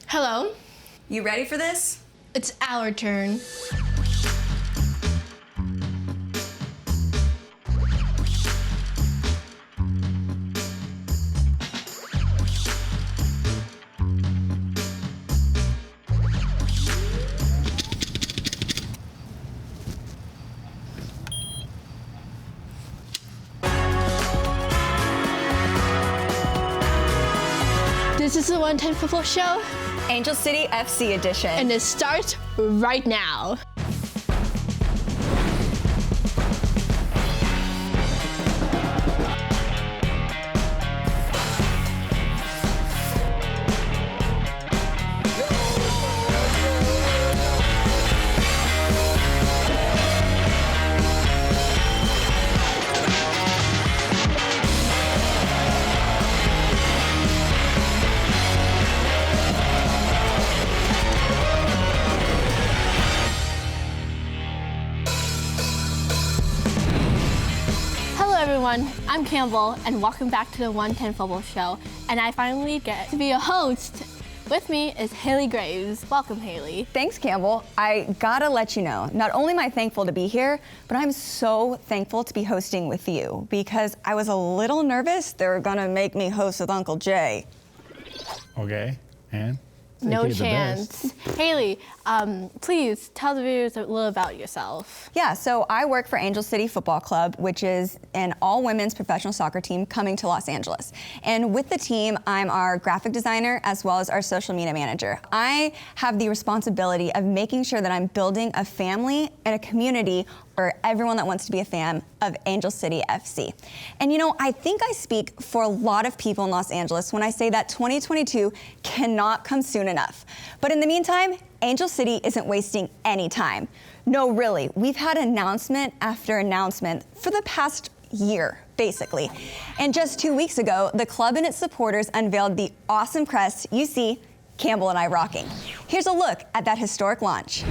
Hello. You ready for this? It's our turn. This is the 110 Football Show. Angel City FC edition. And it starts right now. Everyone, I'm Campbell, and welcome back to the 110 Football Show. And I finally get to be a host. With me is Haley Graves. Welcome, Haley. Thanks, Campbell. I gotta let you know, not only am I thankful to be here, but I'm so thankful to be hosting with you because I was a little nervous they were gonna make me host with Uncle Jay. Okay, and? No chance. Haley, please tell the viewers a little about yourself. Yeah, so I work for Angel City Football Club, which is an all-women's professional soccer team coming to Los Angeles. And with the team, I'm our graphic designer as well as our social media manager. I have the responsibility of making sure that I'm building a family and a community for everyone that wants to be a fan of Angel City FC. And you know, I think I speak for a lot of people in Los Angeles when I say that 2022 cannot come soon enough. But in the meantime, Angel City isn't wasting any time. No, really, we've had announcement after announcement for the past year, basically. And just 2 weeks ago, the club and its supporters unveiled the awesome crest you see Campbell and I rocking. Here's a look at that historic launch.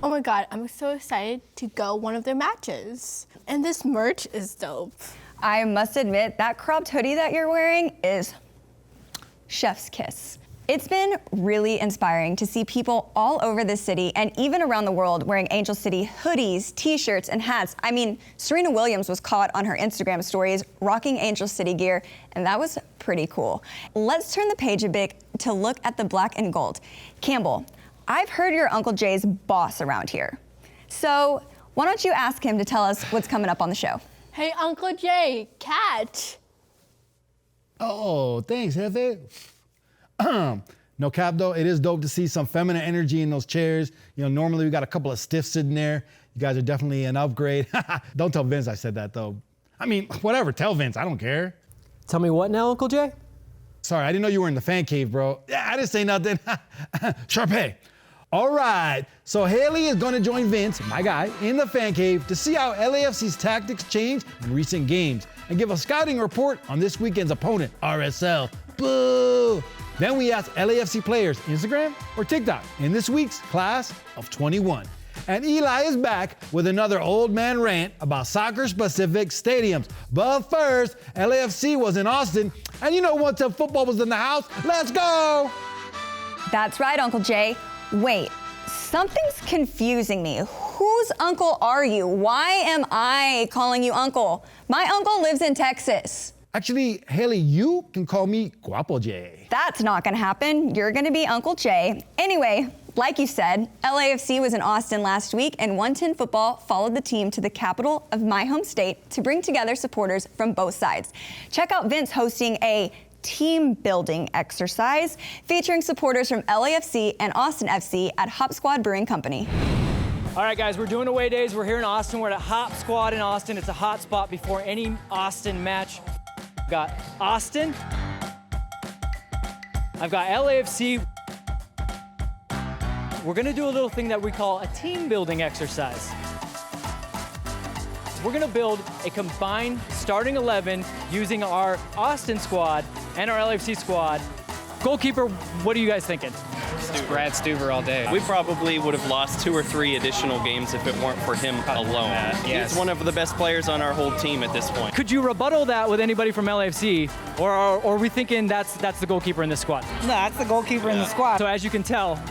Oh my God, I'm so excited to go one of their matches. And this merch is dope. I must admit, that cropped hoodie that you're wearing is chef's kiss. It's been really inspiring to see people all over the city and even around the world wearing Angel City hoodies, t-shirts, and hats. I mean, Serena Williams was caught on her Instagram stories rocking Angel City gear, and that was pretty cool. Let's turn the page a bit to look at the black and gold. Campbell, I've heard you're Uncle Jay's boss around here. So why don't you ask him to tell us what's coming up on the show? Hey, Uncle Jay, catch. Oh, thanks, Hefe. No cap though, it is dope to see some feminine energy in those chairs. You know, normally we got a couple of stiffs sitting there. You guys are definitely an upgrade. Don't tell Vince I said that though. I mean, whatever, tell Vince, I don't care. Tell me what now, Uncle Jay? Sorry, I didn't know you were in the fan cave, bro. Yeah, I didn't say nothing. Sharpay. All right, so Haley is gonna join Vince, my guy, in the fan cave to see how LAFC's tactics changed in recent games and give a scouting report on this weekend's opponent, RSL. Boo! Then we ask LAFC players Instagram or TikTok in this week's Class of 21. And Eli is back with another old man rant about soccer-specific stadiums. But first, LAFC was in Austin, and you know what, if football was in the house, let's go! That's right, Uncle Jay. Wait, something's confusing me. Whose uncle are you? Why am I calling you uncle? My uncle lives in Texas. Actually, Haley, you can call me Guapo Jay. That's not gonna happen. You're gonna be Uncle Jay. Anyway, like you said, LAFC was in Austin last week, and 110 Football followed the team to the capital of my home state to bring together supporters from both sides. Check out Vince hosting a team building exercise featuring supporters from LAFC and Austin FC at Hop Squad Brewing Company. All right, guys, we're doing away days. We're here in Austin. We're at Hop Squad in Austin. It's a hot spot before any Austin match. I've got Austin. I've got LAFC. We're gonna do a little thing that we call a team building exercise. We're gonna build a combined starting 11 using our Austin squad and our LAFC squad. Goalkeeper, what are you guys thinking? Brad Stuver all day. We probably would have lost 2 or 3 additional games if it weren't for him alone. Yes. He's one of the best players on our whole team at this point. Could you rebuttal that with anybody from LAFC, or are we thinking that's the goalkeeper in this squad? No, that's the goalkeeper in the squad. So as you can tell,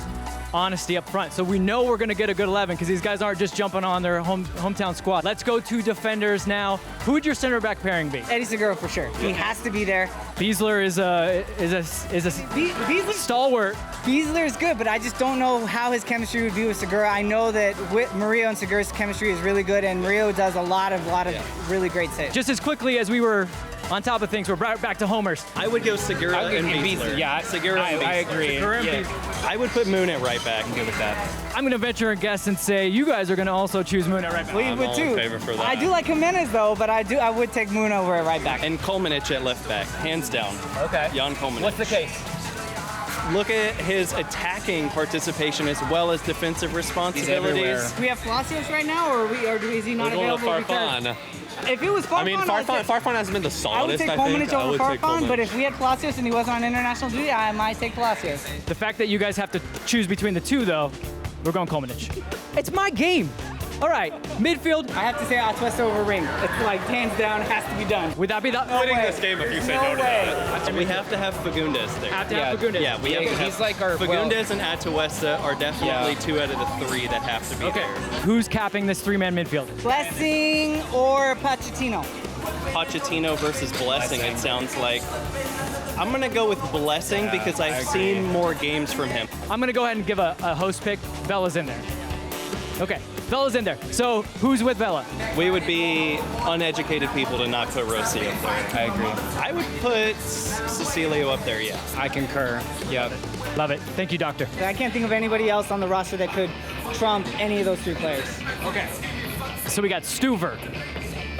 honesty up front. So we know we're gonna get a good 11 because these guys aren't just jumping on their hometown squad. Let's go to defenders now. Who would your center back pairing be? Eddie Segura for sure. He has to be there. Beasler is a Beasler, stalwart. Beasler is good, but I just don't know how his chemistry would be with Segura. I know that with Murillo and Segura's chemistry is really good, and Murillo does a lot of really great saves. Just as quickly as we were on top of things, we're back to homers. I would go Segura and Beasler. Yeah, Segura and Beasler. I agree. I would put Moon at right back. I'm good with that. I'm gonna venture a guess and say you guys are gonna also choose Moon at right back. We I'm would all too. in favor for that. I do like Jimenez though, but I would take Moon over at right back. And Kolmanich at left back, hands down. Okay. Jan Kolmanich. What's the case? Look at his attacking participation as well as defensive responsibilities. We have Palacios right now, or is he not available? Farfan. If it was Farfan, I mean, Farfan hasn't been the I would solidest, take I think. Kolmanich over take Farfan, but Kolmanich. if we had Palacios and he wasn't on international duty, I might take Palacios. The fact that you guys have to choose between the two, though, we're going Kolmanich. It's my game. All right, midfield. I have to say Atuesta over Ring. It's like hands down, has to be done. Would that be the Winning this game if you say no to that. And we have to have Fagundes there. Have to have Fagundes. Yeah, we have to have He's like our Fagundes and Atuesta are definitely 2 out of the 3 that have to be Okay. there. Who's capping this 3-man midfield? Blessing or Pochettino? Pochettino versus Blessing, it sounds like. I'm gonna go with Blessing because I've seen more games from him. I'm gonna go ahead and give a host pick. Bella's in there. Okay, Bella's in there. So who's with Bella? We would be uneducated people to not put Rossi up there. I agree. I would put Cecilio up there, yeah. I concur. Yep. Love it. Thank you, Doctor. I can't think of anybody else on the roster that could trump any of those 3 players. Okay. So we got Stuver,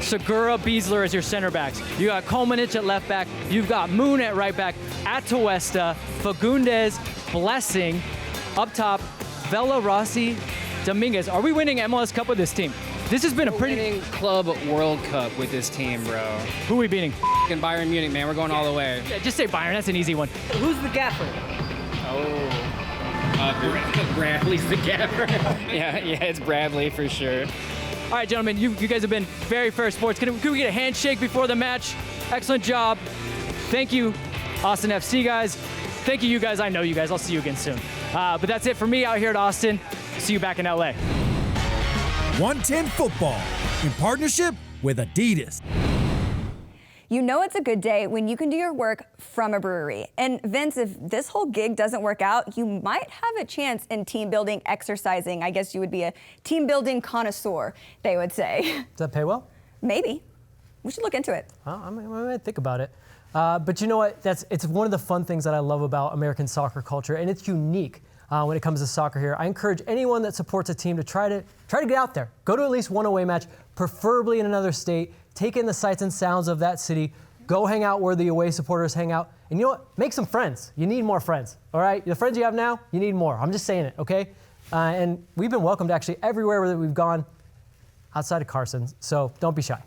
Segura, Beasler as your center backs. You got Kolmanich at left back. You've got Moon at right back. Atuesta, Fagundes, Blessing. Up top, Vela, Rossi, Dominguez. Are we winning MLS Cup with this team? This has been a pretty... Winning Club World Cup with this team, bro. Who are we beating? F***ing Bayern Munich, man. We're going all the way. Yeah, just say Bayern. That's an easy one. Who's the gaffer? Bradley's the gaffer. yeah, it's Bradley for sure. All right, gentlemen, you guys have been very fair sports. Can we get a handshake before the match? Excellent job. Thank you, Austin FC guys. Thank you guys. I know you guys. I'll see you again soon. But that's it for me out here at Austin. See you back in LA. 110 Football in partnership with Adidas. You know it's a good day when you can do your work from a brewery. And Vince, if this whole gig doesn't work out, you might have a chance in team building exercising. I guess you would be a team building connoisseur, they would say. Does that pay well? Maybe. We should look into it. I might think about it. But you know what? It's one of the fun things that I love about American soccer culture, and it's unique when it comes to soccer here. I encourage anyone that supports a team to try to get out there. Go to at least one away match, preferably in another state. Take in the sights and sounds of that city. Go hang out where the away supporters hang out. And you know what? Make some friends. You need more friends, all right? The friends you have now, you need more. I'm just saying it, okay? And we've been welcomed actually everywhere that we've gone outside of Carson, so don't be shy.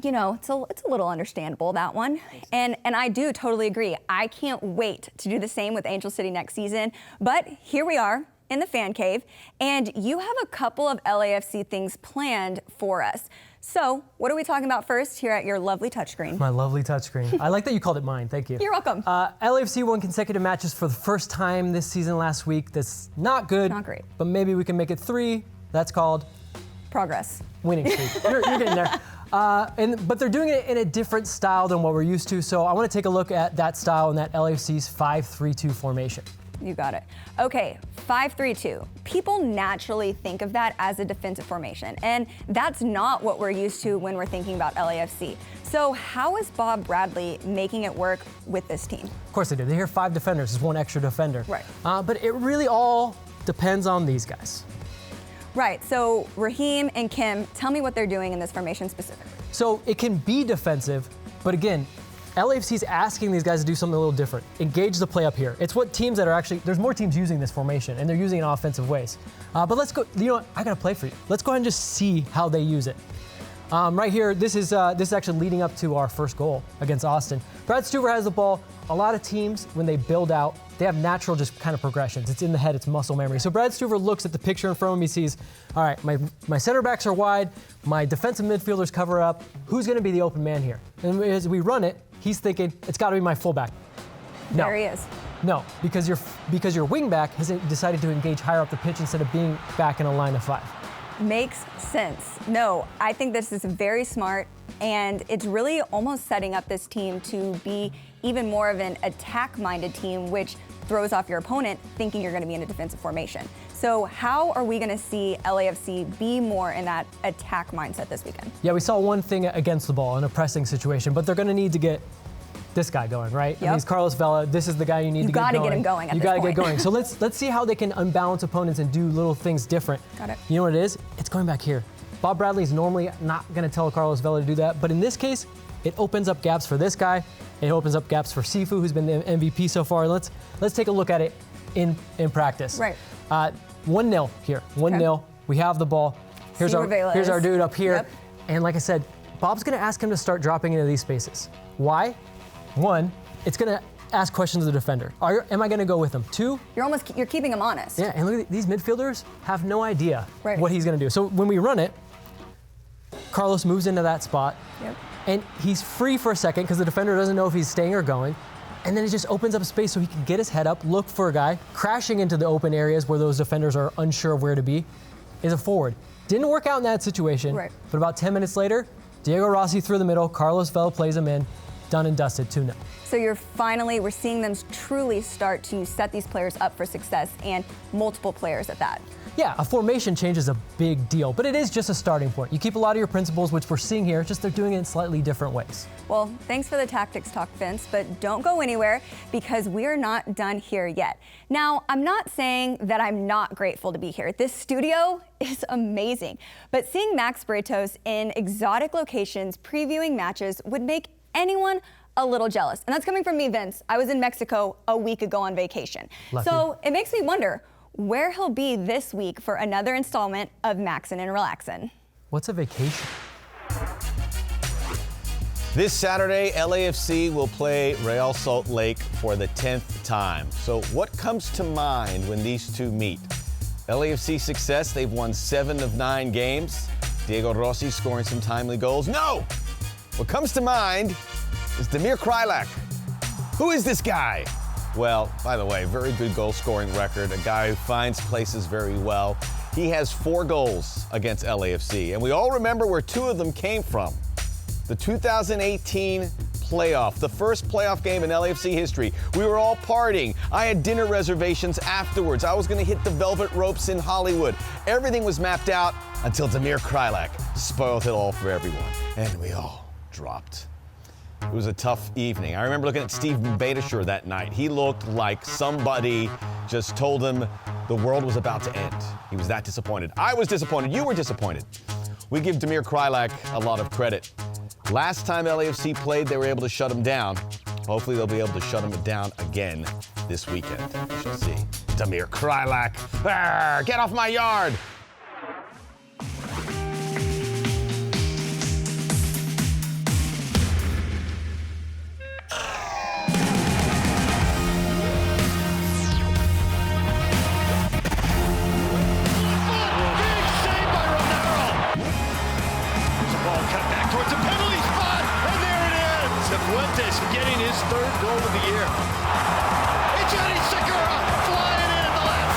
You know, it's a little understandable, that one. And I do totally agree. I can't wait to do the same with Angel City next season. But here we are in the fan cave, and you have a couple of LAFC things planned for us. So what are we talking about first here at your lovely touchscreen? My lovely touchscreen. I like that you called it mine. Thank you. You're welcome. LAFC won consecutive matches for the first time this season last week. That's not good. Not great. But maybe we can make it 3. That's called Progress. winning streak. You're getting there. But they're doing it in a different style than what we're used to. So I want to take a look at that style in that LAFC's 5-3-2 formation. You got it. Okay, 5-3-2. People naturally think of that as a defensive formation, and that's not what we're used to when we're thinking about LAFC. So how is Bob Bradley making it work with this team? Of course they do. They hear 5 defenders. There's 1 extra defender. Right. But it really all depends on these guys. Right, so Raheem and Kim, tell me what they're doing in this formation specifically. So it can be defensive, but again, LAFC's asking these guys to do something a little different. Engage the play up here. It's what teams that are actually, there's more teams using this formation, and they're using it in offensive ways. But let's go, you know what, I got a play for you. Let's go ahead and just see how they use it. Right here, this is actually leading up to our first goal against Austin. Brad Stuver has the ball. A lot of teams, when they build out, they have natural just kind of progressions. It's in the head, it's muscle memory. So Brad Stuver looks at the picture in front of him, he sees, all right, my center backs are wide, my defensive midfielders cover up, who's gonna be the open man here? And as we run it, he's thinking, it's gotta be my fullback. No. There he is. No, because your wing back has decided to engage higher up the pitch instead of being back in a line of 5. Makes sense. No, I think this is very smart, and it's really almost setting up this team to be even more of an attack-minded team, which throws off your opponent thinking you're going to be in a defensive formation. So how are we going to see LAFC be more in that attack mindset this weekend? Yeah, we saw one thing against the ball in a pressing situation, but they're going to need to get this guy going, right? Yep. I mean, he's Carlos Vela. This is the guy you need to get going. You got to get him going at this point. You got to get going. So let's see how they can unbalance opponents and do little things different. Got it. You know what it is? It's going back here. Bob Bradley's normally not going to tell Carlos Vela to do that, but in this case, it opens up gaps for this guy. It opens up gaps for Cifu, who's been the MVP so far. Let's take a look at it in practice. Right. 1-0 here. 1-0. Okay. We have the ball. Here's our dude up here. Yep. And like I said, Bob's going to ask him to start dropping into these spaces. Why? 1, it's going to ask questions of the defender. Am I going to go with him? 2, you're keeping him honest. Yeah, and look at these midfielders have no idea what he's going to do. So when we run it, Carlos moves into that spot. Yep. And he's free for a second because the defender doesn't know if he's staying or going. And then it just opens up space so he can get his head up, look for a guy, crashing into the open areas where those defenders are unsure of where to be, is a forward. Didn't work out in that situation, but about 10 minutes later, Diego Rossi through the middle, Carlos Vela plays him in, done and dusted, 2-0. So we're seeing them truly start to set these players up for success, and multiple players at that. Yeah, a formation change is a big deal, but it is just a starting point. You keep a lot of your principles, which we're seeing here, just they're doing it in slightly different ways. Well, thanks for the tactics talk, Vince, but don't go anywhere because we're not done here yet. Now, I'm not saying that I'm not grateful to be here. This studio is amazing, but seeing Max Bretos in exotic locations previewing matches would make anyone a little jealous. And that's coming from me, Vince. I was in Mexico a week ago on vacation. Lucky. So it makes me wonder where he'll be this week for another installment of Maxin Relaxin. What's a vacation? This Saturday, LAFC will play Real Salt Lake for the 10th time. So what comes to mind when these two meet? LAFC success, they've won 7 of 9 games. Diego Rossi scoring some timely goals. No! What comes to mind is Damir Kreilach. Who is this guy? Well, by the way, very good goal scoring record, a guy who finds places very well. He has 4 goals against LAFC, and we all remember where 2 of them came from. The 2018 playoff, the first playoff game in LAFC history. We were all partying. I had dinner reservations afterwards. I was going to hit the velvet ropes in Hollywood. Everything was mapped out until Damir Kreilach spoiled it all for everyone, and we all dropped. It was a tough evening. I remember looking at Steve Beitashour that night. He looked like somebody just told him the world was about to end. He was that disappointed. I was disappointed. You were disappointed. We give Damir Kreilach a lot of credit. Last time LAFC played, they were able to shut him down. Hopefully they'll be able to shut him down again this weekend. We shall see. Damir Kreilach, get off my yard! Getting his 3rd goal of the year. It's Johnny Segura flying in at the last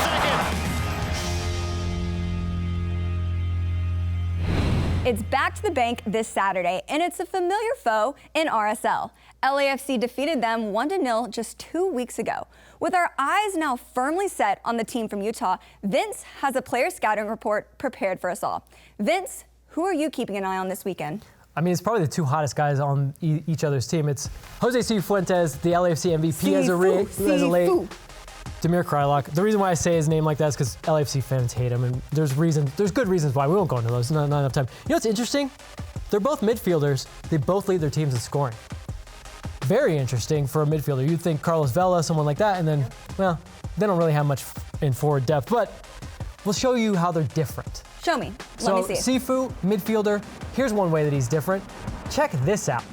second. It's back to the bank this Saturday, and it's a familiar foe in RSL. LAFC defeated them 1-0 just 2 weeks ago. With our eyes now firmly set on the team from Utah, Vince has a player scouting report prepared for us all. Vince, who are you keeping an eye on this weekend? I mean, it's probably the two hottest guys on each other's team. It's Jose Cifuentes, the LAFC MVP as of late. Damir Kreilach. The reason why I say his name like that is because LAFC fans hate him, and there's good reasons why. We won't go into those. Not enough time. You know what's interesting? They're both midfielders. They both lead their teams in scoring. Very interesting for a midfielder. You'd think Carlos Vela, someone like that, and then, well, they don't really have much in forward depth, but we'll show you how they're different. Show me. Let me see. Cifu, midfielder. Here's one way that he's different. Check this out.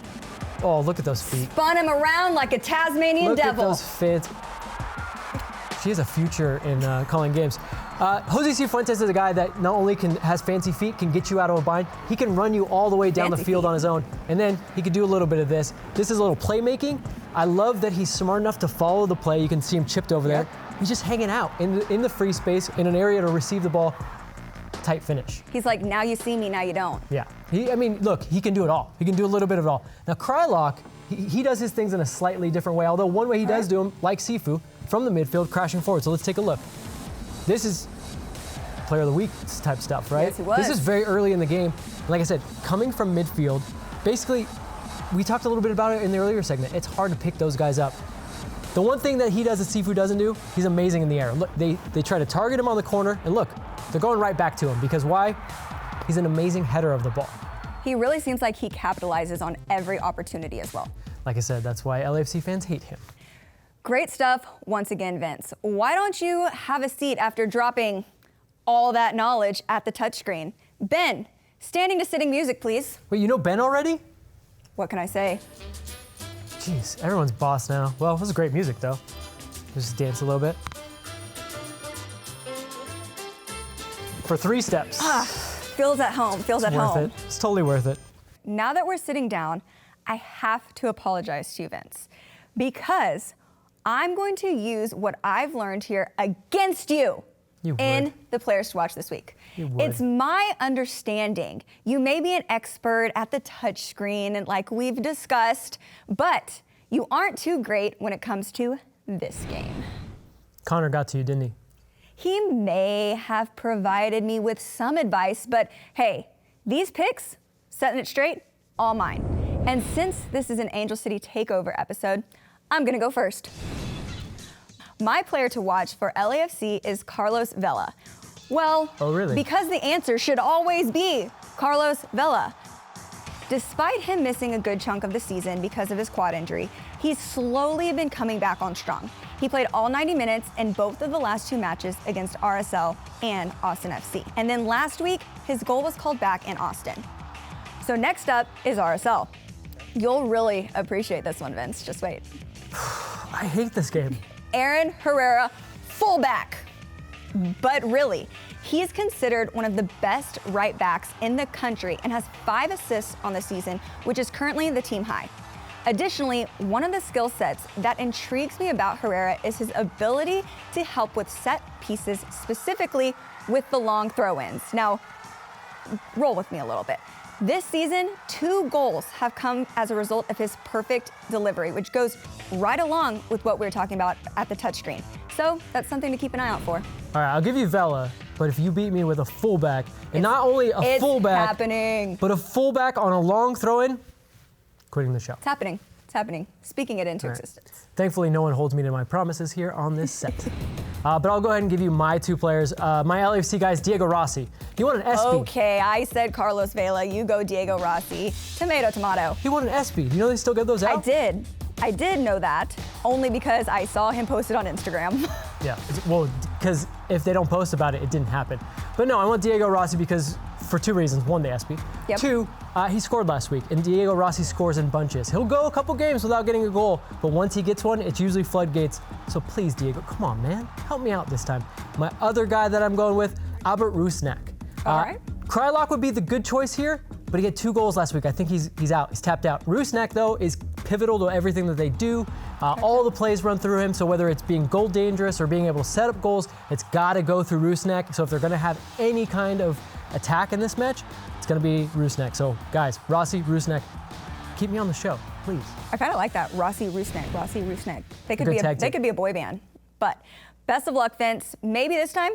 Oh, look at those feet. Spun him around like a Tasmanian devil. Look at those fits. She has a future in calling games. Jose Cifuentes is a guy that not only has fancy feet, can get you out of a bind, he can run you all the way down the field on his own, and then he could do a little bit of this. This is a little playmaking. I love that he's smart enough to follow the play. You can see him chipped over there. He's just hanging out in the free space, in an area to receive the ball. Tight finish. He's like, now you see me, now you don't. Yeah. Look, he can do it all. He can do a little bit of it all. Now, Kreilach, he does his things in a slightly different way, although one way he does do them, like Cifu, from the midfield, crashing forward. So let's take a look. This is player of the week type stuff, right? Yes, he was. This is very early in the game. Like I said, coming from midfield, basically, we talked a little bit about it in the earlier segment. It's hard to pick those guys up. The one thing that he does that Cifu doesn't do, he's amazing in the air. Look, they try to target him on the corner, and look, they're going right back to him because why? He's an amazing header of the ball. He really seems like he capitalizes on every opportunity as well. Like I said, that's why LAFC fans hate him. Great stuff once again, Vince. Why don't you have a seat after dropping all that knowledge at the touchscreen? Ben, standing to sitting music, please. Wait, you know Ben already? What can I say? Jeez, everyone's boss now. Well, this is great music, though. Just dance a little bit. For 3 steps. Feels at home, feels at home. Worth it. It's totally worth it. Now that we're sitting down, I have to apologize to you, Vince, because I'm going to use what I've learned here against you in the Players to Watch this week. It's my understanding. You may be an expert at the touchscreen, and like we've discussed, but you aren't too great when it comes to this game. Connor got to you, didn't he? He may have provided me with some advice, but hey, these picks, setting it straight, all mine. And since this is an Angel City Takeover episode, I'm gonna go first. My player to watch for LAFC is Carlos Vela. Well, because the answer should always be Carlos Vela. Despite him missing a good chunk of the season because of his quad injury, he's slowly been coming back on strong. He played all 90 minutes in both of the last 2 matches against RSL and Austin FC. And then last week, his goal was called back in Austin. So next up is RSL. You'll really appreciate this one, Vince. Just wait. I hate this game. Aaron Herrera, fullback. But really, he's considered one of the best right backs in the country and has 5 assists on the season, which is currently the team high. Additionally, one of the skill sets that intrigues me about Herrera is his ability to help with set pieces, specifically with the long throw-ins. Now, roll with me a little bit. This season, 2 goals have come as a result of his perfect delivery, which goes right along with what we were talking about at the touchscreen. So that's something to keep an eye out for. All right, I'll give you Vela, but if you beat me with a fullback, and not only a fullback, but a fullback on a long throw-in, quitting the show. It's happening. It's happening. Speaking it into existence. Thankfully, no one holds me to my promises here on this set. But I'll go ahead and give you my 2 players. My LAFC guy is Diego Rossi. He won an ESPY. Okay, I said Carlos Vela. You go Diego Rossi. Tomato, tomato. He won an ESPY. Do you know they still give those out? I did know that, only because I saw him post it on Instagram. Yeah, well, because if they don't post about it, it didn't happen. But no, I want Diego Rossi because for 2 reasons. 1, the ESPY. 2, he scored last week, and Diego Rossi scores in bunches. He'll go a couple games without getting a goal, but once he gets one, it's usually floodgates. So please, Diego, come on, man. Help me out this time. My other guy that I'm going with, Albert Rusnak. All right. Kreilach would be the good choice here, but he had 2 goals last week. I think he's out. He's tapped out. Rusnak, though, is pivotal to everything that they do. All the plays run through him, so whether it's being goal dangerous or being able to set up goals, it's got to go through Rusnak. So if they're going to have any kind of attack in this match, it's going to be Rusnak. So guys, Rossi, Rusnak, keep me on the show, please. I kind of like that. Rossi, Rusnak. They could be a boy band. But best of luck, Vince. Maybe this time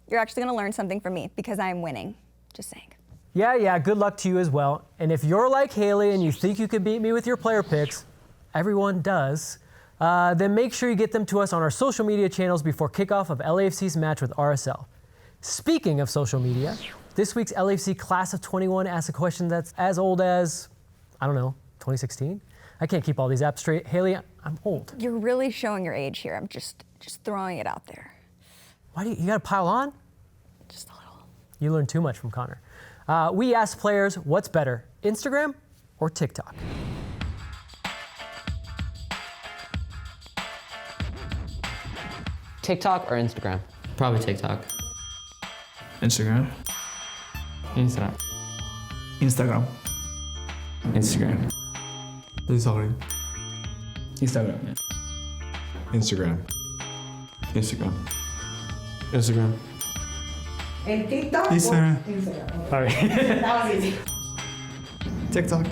you're actually going to learn something from me because I am winning. Just saying. Yeah, good luck to you as well. And if you're like Haley and you think you can beat me with your player picks, everyone does, then make sure you get them to us on our social media channels before kickoff of LAFC's match with RSL. Speaking of social media, this week's LAFC Class of 21 asks a question that's as old as, I don't know, 2016? I can't keep all these apps straight. Haley, I'm old. You're really showing your age here. I'm just throwing it out there. Why do you gotta pile on? Just a little. You learn too much from Connor. We asked players, what's better, Instagram or TikTok? TikTok or Instagram? Probably TikTok. Instagram. Instagram. Instagram. Instagram. Instagram. Instagram, yeah. Instagram. Instagram. Instagram. And TikTok? Instagram. Sorry. That was easy. TikTok.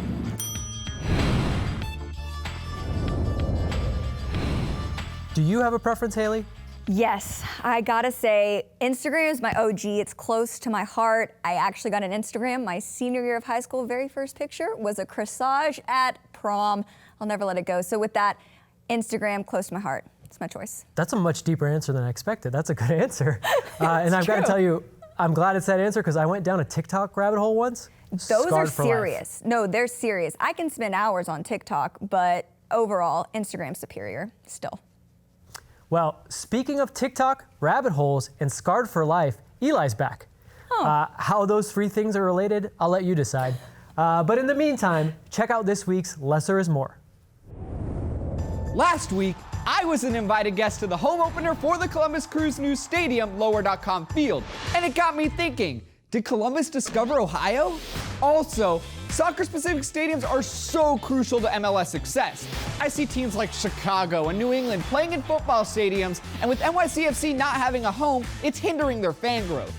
Do you have a preference, Haley? Yes, I gotta say, Instagram is my OG. It's close to my heart. I actually got an Instagram my senior year of high school. Very first picture was a corsage at prom. I'll never let it go. So with that, Instagram close to my heart. It's my choice. That's a much deeper answer than I expected. That's a good answer. And I've got to tell you, I'm glad it's that answer because I went down a TikTok rabbit hole once. Those are Scarred for life. serious. No, they're serious. I can spend hours on TikTok, but overall, Instagram's superior still. Well, speaking of TikTok, rabbit holes, and scarred for life, Eli's back. How those three things are related, I'll let you decide. But in the meantime, check out this week's Lesser is More. Last week, I was an invited guest to the home opener for the Columbus Crew's new stadium, Lower.com Field. And it got me thinking, did Columbus discover Ohio? Also, soccer-specific stadiums are so crucial to MLS success. I see teams like Chicago and New England playing in football stadiums, and with NYCFC not having a home, it's hindering their fan growth.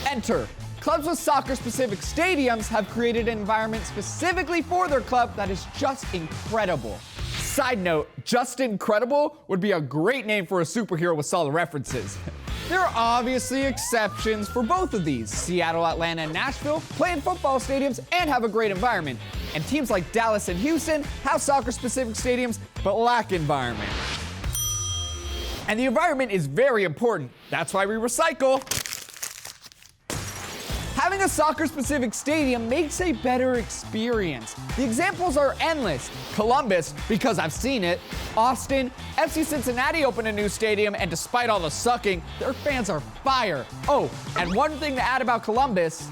Enter. Clubs with soccer-specific stadiums have created an environment specifically for their club that is just incredible. Side note, Just Incredible would be a great name for a superhero with solid references. There are obviously exceptions for both of these. Seattle, Atlanta, and Nashville play in football stadiums and have a great environment. And teams like Dallas and Houston have soccer-specific stadiums but lack environment. And the environment is very important. That's why we recycle. Having a soccer-specific stadium makes a better experience. The examples are endless. Columbus, because I've seen it. Austin, FC Cincinnati opened a new stadium, and despite all the sucking, their fans are fire. Oh, and one thing to add about Columbus,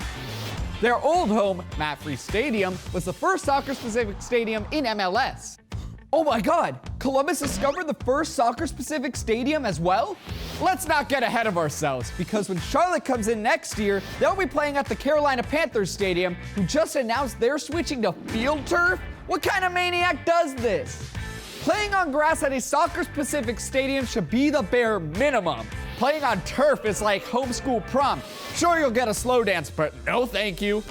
their old home, Matt Free Stadium, was the first soccer-specific stadium in MLS. Oh my God, Columbus discovered the first soccer-specific stadium as well? Let's not get ahead of ourselves, because when Charlotte comes in next year, they'll be playing at the Carolina Panthers Stadium, who just announced they're switching to field turf? What kind of maniac does this? Playing on grass at a soccer-specific stadium should be the bare minimum. Playing on turf is like homeschool prom. Sure, you'll get a slow dance, but no thank you.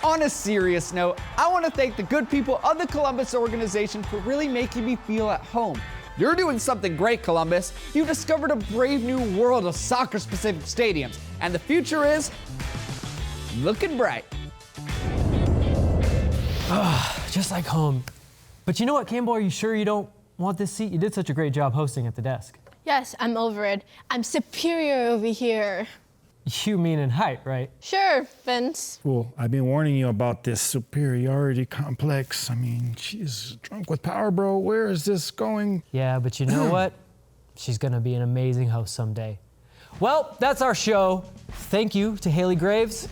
On a serious note, I want to thank the good people of the Columbus organization for really making me feel at home. You're doing something great, Columbus. You've discovered a brave new world of soccer-specific stadiums, and the future is looking bright. Just like home. But you know what, Campbell, are you sure you don't want this seat? You did such a great job hosting at the desk. Yes, I'm over it. I'm superior over here. You mean in height, right? Sure, Vince. Well, I've been warning you about this superiority complex. I mean, she's drunk with power, bro. Where is this going? Yeah, but you know what? She's gonna be an amazing host someday. Well, that's our show. Thank you to Haley Graves.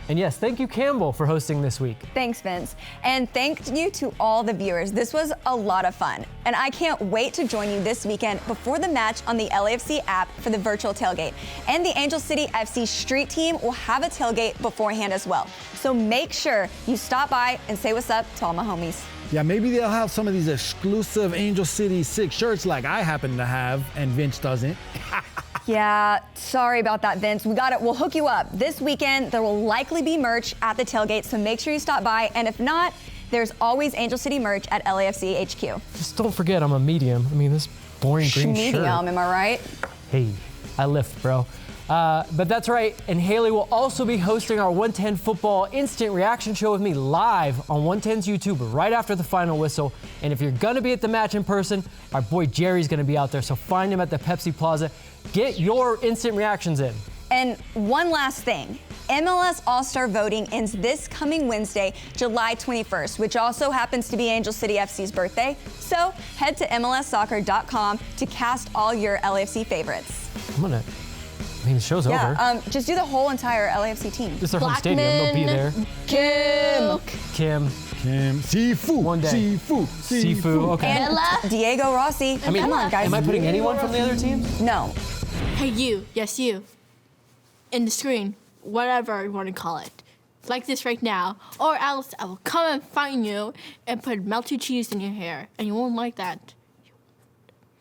And yes, thank you, Campbell, for hosting this week. Thanks, Vince. And thank you to all the viewers. This was a lot of fun. And I can't wait to join you this weekend before the match on the LAFC app for the virtual tailgate. And the Angel City FC street team will have a tailgate beforehand as well. So make sure you stop by and say what's up to all my homies. Yeah, maybe they'll have some of these exclusive Angel City 6 shirts like I happen to have and Vince doesn't. Yeah, sorry about that, Vince. We got it. We'll hook you up. This weekend, there will likely be merch at the tailgate, so make sure you stop by. And if not, there's always Angel City merch at LAFC HQ. Just don't forget I'm a medium. I mean, this boring green shirt. Medium, am I right? Hey, I lift, bro. But that's right, and Haley will also be hosting our 110 Football Instant Reaction Show with me live on 110's YouTube right after the final whistle. And if you're gonna be at the match in person, our boy Jerry's gonna be out there, so find him at the Pepsi Plaza. Get your instant reactions in. And one last thing. MLS All-Star voting ends this coming Wednesday, July 21st, which also happens to be Angel City FC's birthday. So head to MLSsoccer.com to cast all your LAFC favorites. The show's over. Just do the whole entire LAFC team. Just their home stadium, they'll be there. Kim. Cifu. One day. Cifu. Okay. And Diego Rossi. I mean, come on, guys. am I putting anyone from the other teams? No. Hey, you. Yes, you. In the screen, whatever you want to call it. Like this right now. Or else I will come and find you and put melted cheese in your hair. And you won't like that.